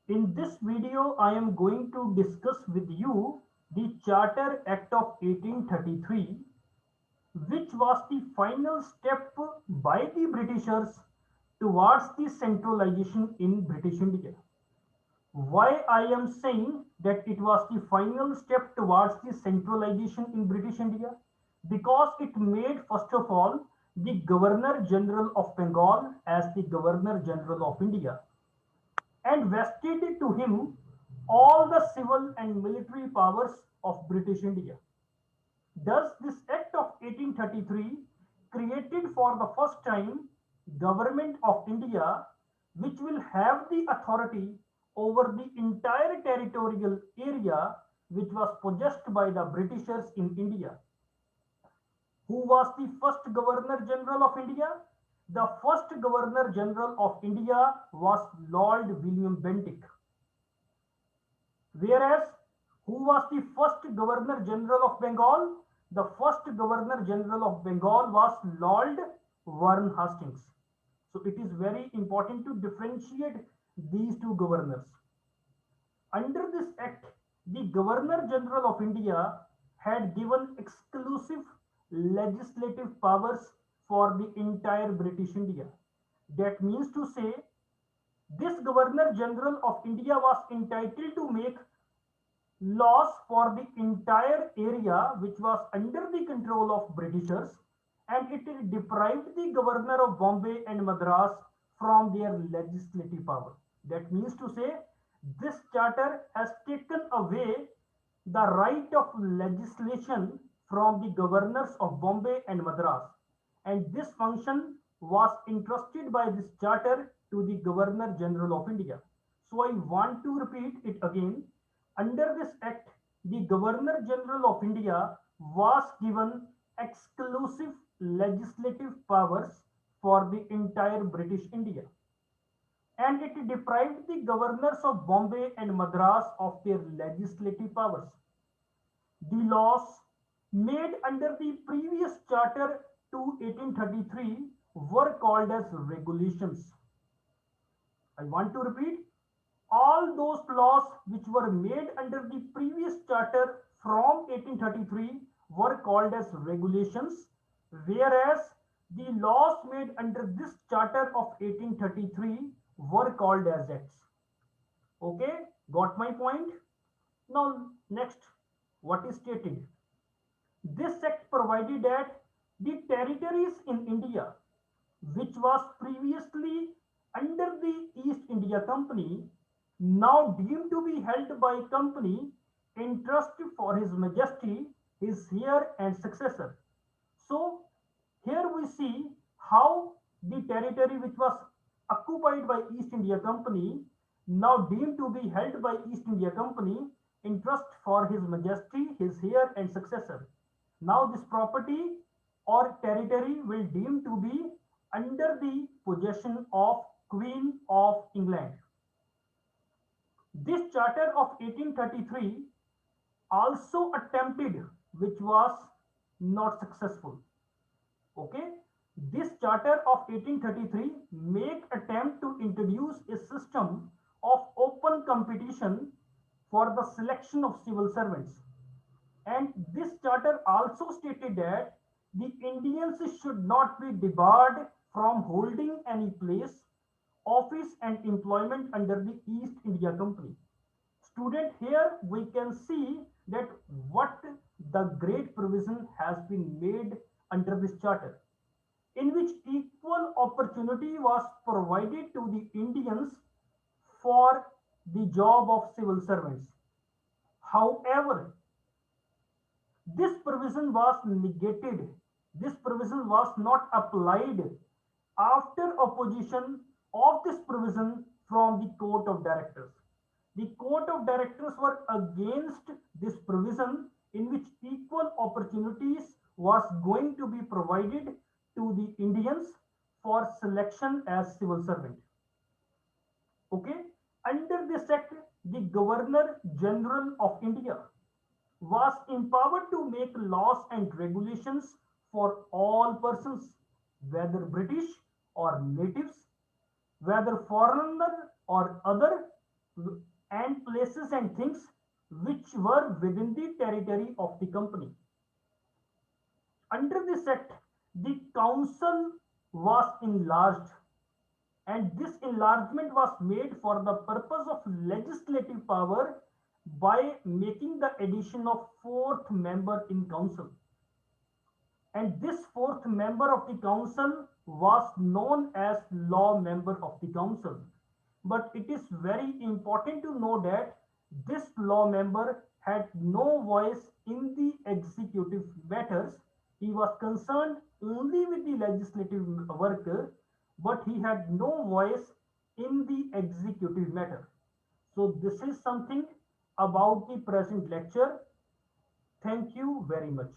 In this video, I am going to discuss with you the Charter Act of 1833, which was the final step by the Britishers towards the centralization in British India. Why I am saying that it was the final step towards the centralization in British India? Because it made, first of all, the Governor General of Bengal as the Governor General of India and vested to him all the civil and military powers of British India. Thus, this Act of 1833 created for the first time Government of India, which will have the authority over the entire territorial area which was possessed by the Britishers in India. Who was the first Governor General of India? The first Governor General of India was Lord William Bentinck. Whereas, who was the first Governor General of Bengal? The first Governor General of Bengal was Lord Warren Hastings. So it is very important to differentiate these two governors. Under this act, the Governor General of India had given exclusive legislative powers for the entire British India. That means to say, this Governor General of India was entitled to make laws for the entire area which was under the control of Britishers, and it deprived the Governor of Bombay and Madras from their legislative power. That means to say, this charter has taken away the right of legislation from the governors of Bombay and Madras, and this function was entrusted by this charter to the Governor General of India. So I want to repeat it again. Under this act, the Governor General of India was given exclusive legislative powers for the entire British India, and it deprived the governors of Bombay and Madras of their legislative powers. The laws made under the previous charter to 1833 were called as regulations. I want to repeat, all those laws which were made under the previous charter from 1833 were called as regulations, whereas the laws made under this charter of 1833 were called as acts. Okay, got my point? Now, next, what is stated? This act provided that the territories in India, which was previously under the East India Company, now deemed to be held by Company in trust for His Majesty, his heir and successor. So, here we see how the territory which was occupied by East India Company, now deemed to be held by East India Company in trust for His Majesty, his heir and successor. Now this property or territory will deem to be under the possession of Queen of England. This charter of 1833 also attempted, which was not successful. Okay, this charter of 1833 make attempt to introduce a system of open competition for the selection of civil servants, and this charter also stated that the Indians should not be debarred from holding any place, office and employment under the East India Company. Student, here we can see that what the great provision has been made under this charter, in which equal opportunity was provided to the Indians for the job of civil servants. However, this provision was negated. This provision was not applied after opposition of this provision from the Court of Directors. The Court of Directors were against this provision in which equal opportunities was going to be provided to the Indians for selection as civil servant. Okay, under this act, the Governor General of India was empowered to make laws and regulations for all persons, whether British or natives, whether foreigner or other, and places and things which were within the territory of the company. Under this act, the council was enlarged, and this enlargement was made for the purpose of legislative power by making the addition of fourth member in council. And this fourth member of the council was known as law member of the council. But it is very important to know that this law member had no voice in the executive matters. He was concerned only with the legislative work, but he had no voice in the executive matter. So this is something about the present lecture. Thank you very much.